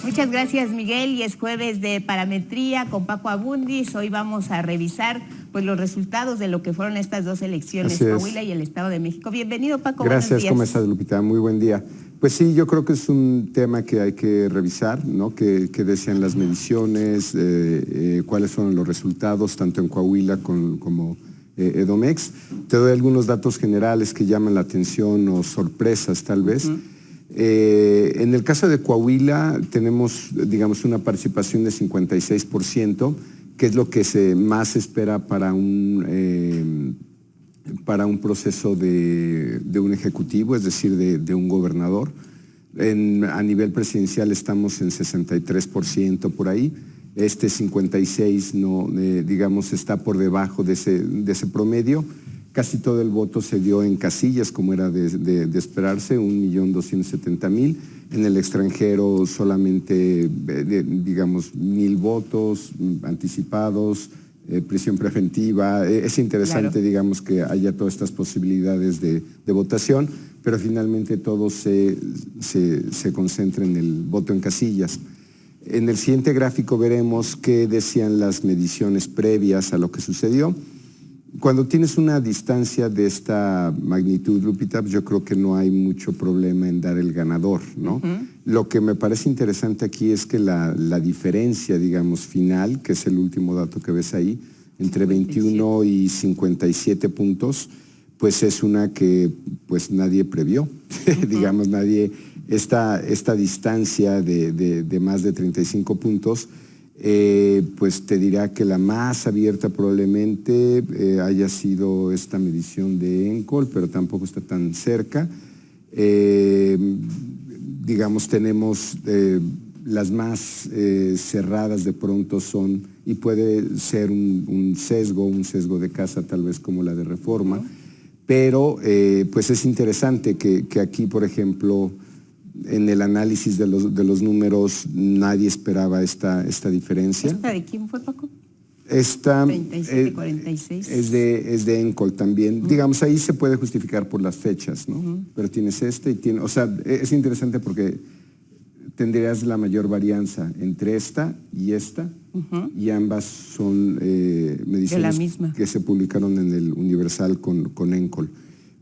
Muchas gracias, Miguel, y es jueves de parametría con Paco Abundis. Hoy vamos a revisar pues los resultados de lo que fueron estas dos elecciones, Coahuila y el Estado de México. Bienvenido, Paco. Gracias, ¿cómo estás, Lupita? Muy buen día. Pues sí, yo creo que es un tema que hay que revisar, ¿no? ¿Qué decían las mediciones? ¿Cuáles fueron los resultados, tanto en Coahuila como Edomex? Te doy algunos datos generales que llaman la atención o sorpresas, tal vez. En el caso de Coahuila tenemos, digamos, una participación de 56%, que es lo que se más espera para un proceso de un ejecutivo, es decir, de un gobernador. A nivel presidencial estamos en 63% por ahí. 56 no, digamos, está por debajo de ese promedio. Casi todo el voto se dio en casillas, como era de esperarse, 1.270.000. En el extranjero solamente, digamos, 1,000 votos anticipados, prisión preventiva. Es interesante, claro, digamos, que haya todas estas posibilidades de votación, pero finalmente todo se concentra en el voto en casillas. En el siguiente gráfico veremos qué decían las mediciones previas a lo que sucedió. Cuando tienes una distancia de esta magnitud, Lupita, yo creo que no hay mucho problema en dar el ganador, ¿no? Lo que me parece interesante aquí es que la diferencia, digamos, final, que es el último dato que ves ahí, entre 21 y 57 puntos, pues es una que pues nadie previó. Digamos, nadie, esta distancia de más de 35 puntos, pues te dirá que la más abierta probablemente haya sido esta medición de Encol, pero tampoco está tan cerca. Digamos, tenemos las más cerradas de pronto son, y puede ser un sesgo de casa tal vez como la de Reforma, pero pues es interesante que aquí, por ejemplo, en el análisis de los números nadie esperaba esta diferencia. ¿Esta de quién fue, Paco? Esta 37-46. Es de Encol también. Digamos, ahí se puede justificar por las fechas, ¿no? Pero tienes y o sea, es interesante porque tendrías la mayor varianza entre esta, y ambas son mediciones que se publicaron en el Universal con Encol.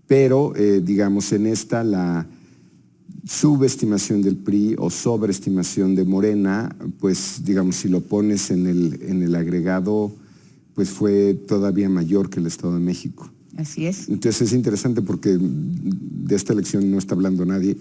Pero, digamos, en esta la subestimación del PRI o sobreestimación de Morena, pues digamos, si lo pones en el agregado, pues fue todavía mayor que el Estado de México. Así es. Entonces es interesante porque de esta elección no está hablando nadie.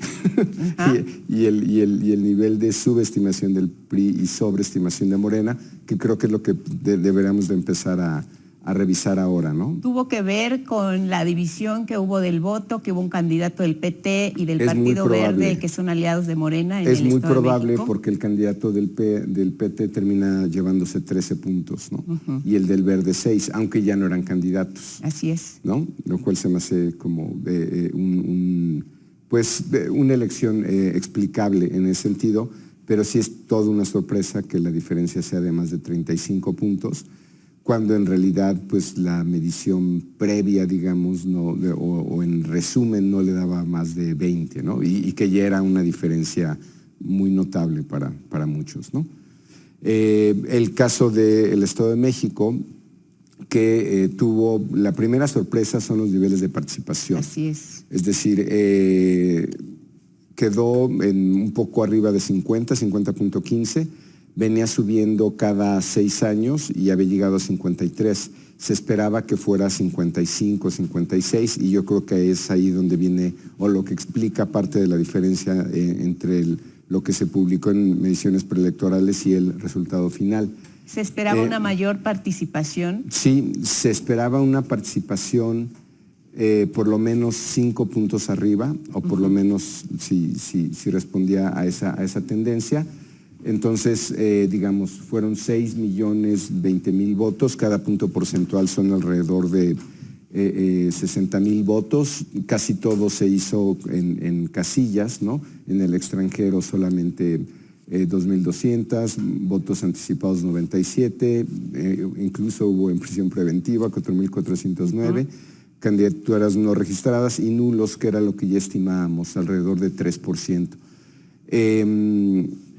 y el nivel de subestimación del PRI y sobreestimación de Morena, que creo que es lo que deberíamos de empezar a revisar ahora, ¿no? Tuvo que ver con la división que hubo del voto, que hubo un candidato del PT y del Partido Verde, que son aliados de Morena en el Estado de México. Es muy probable porque el candidato del PT termina llevándose 13 puntos, ¿no? Y el del Verde 6, aunque ya no eran candidatos. Así es. ¿No? Lo cual se me hace como una elección explicable en ese sentido, pero sí es toda una sorpresa que la diferencia sea de más de 35 puntos, cuando en realidad pues la medición previa, digamos, o en resumen no le daba más de 20, ¿no? Y que ya era una diferencia muy notable para muchos, ¿no? El caso del Estado de México, que tuvo, la primera sorpresa son los niveles de participación. Así es. Es decir, quedó en un poco arriba de 50.15, venía subiendo cada 6 años y había llegado a 53. Se esperaba que fuera 55, 56, y yo creo que es ahí donde viene, o lo que explica parte de la diferencia entre lo que se publicó en mediciones preelectorales y el resultado final. ¿Se esperaba una mayor participación? Sí, se esperaba una participación por lo menos 5 puntos arriba, o por lo menos si respondía a esa tendencia. Entonces, digamos, fueron 6.020.000 votos, cada punto porcentual son alrededor de 60.000 votos, casi todo se hizo en casillas, ¿no? En el extranjero solamente 2.200, votos anticipados 97, incluso hubo en prisión preventiva 4.409, candidaturas no registradas y nulos, que era lo que ya estimábamos, alrededor de 3%.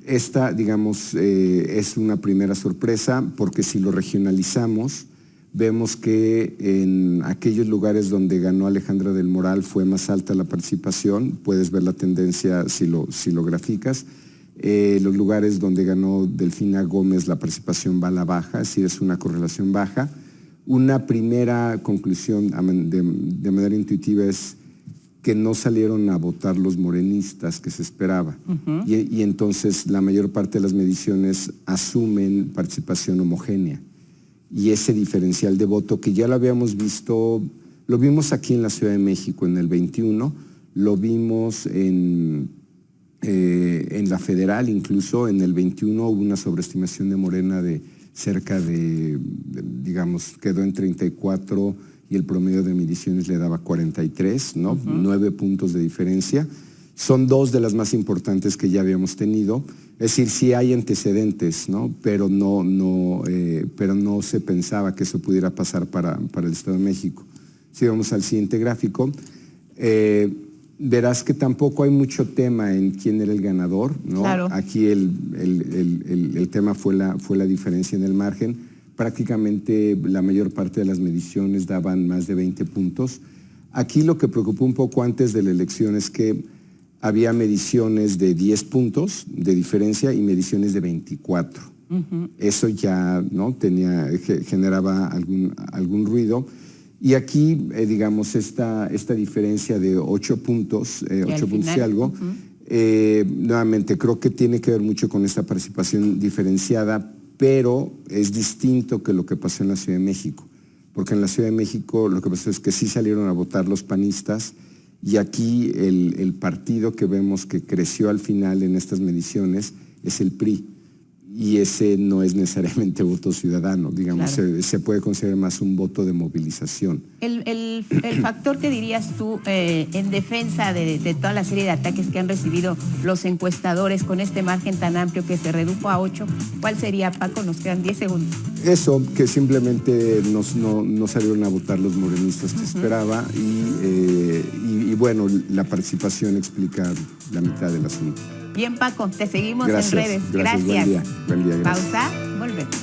esta, digamos, es una primera sorpresa porque si lo regionalizamos, vemos que en aquellos lugares donde ganó Alejandra del Moral fue más alta la participación, puedes ver la tendencia si lo graficas. Los lugares donde ganó Delfina Gómez la participación va a la baja, es decir, es una correlación baja. Una primera conclusión de manera intuitiva es que no salieron a votar los morenistas que se esperaba. Y entonces la mayor parte de las mediciones asumen participación homogénea. Y ese diferencial de voto que ya lo habíamos visto, lo vimos aquí en la Ciudad de México en el 21, lo vimos en la federal, incluso en el 21 hubo una sobreestimación de Morena de cerca de digamos, quedó en 34 y el promedio de mediciones le daba 43, ¿no? 9 puntos de diferencia. Son 2 de las más importantes que ya habíamos tenido. Es decir, sí hay antecedentes, ¿no? Pero no se pensaba que eso pudiera pasar para el Estado de México. Si vamos al siguiente gráfico, verás que tampoco hay mucho tema en quién era el ganador, ¿no? Claro. Aquí el tema fue la diferencia en el margen. Prácticamente la mayor parte de las mediciones daban más de 20 puntos. Aquí lo que preocupó un poco antes de la elección es que había mediciones de 10 puntos de diferencia y mediciones de 24. Eso ya no generaba algún ruido. Y aquí, digamos, esta diferencia de 8 puntos, 8 puntos y algo, nuevamente creo que tiene que ver mucho con esta participación diferenciada, pero es distinto que lo que pasó en la Ciudad de México, porque en la Ciudad de México lo que pasó es que sí salieron a votar los panistas y aquí el partido que vemos que creció al final en estas mediciones es el PRI. Y ese no es necesariamente voto ciudadano, digamos, claro. se puede considerar más un voto de movilización. El factor que dirías tú en defensa de toda la serie de ataques que han recibido los encuestadores con este margen tan amplio que se redujo a 8, ¿cuál sería, Paco? Nos quedan 10 segundos. Eso, que simplemente no salieron a votar los morenistas que esperaba y bueno, la participación explica la mitad del asunto. Bien, Paco, te seguimos gracias, en redes. Gracias. Buen día, gracias. Pausa, volvemos.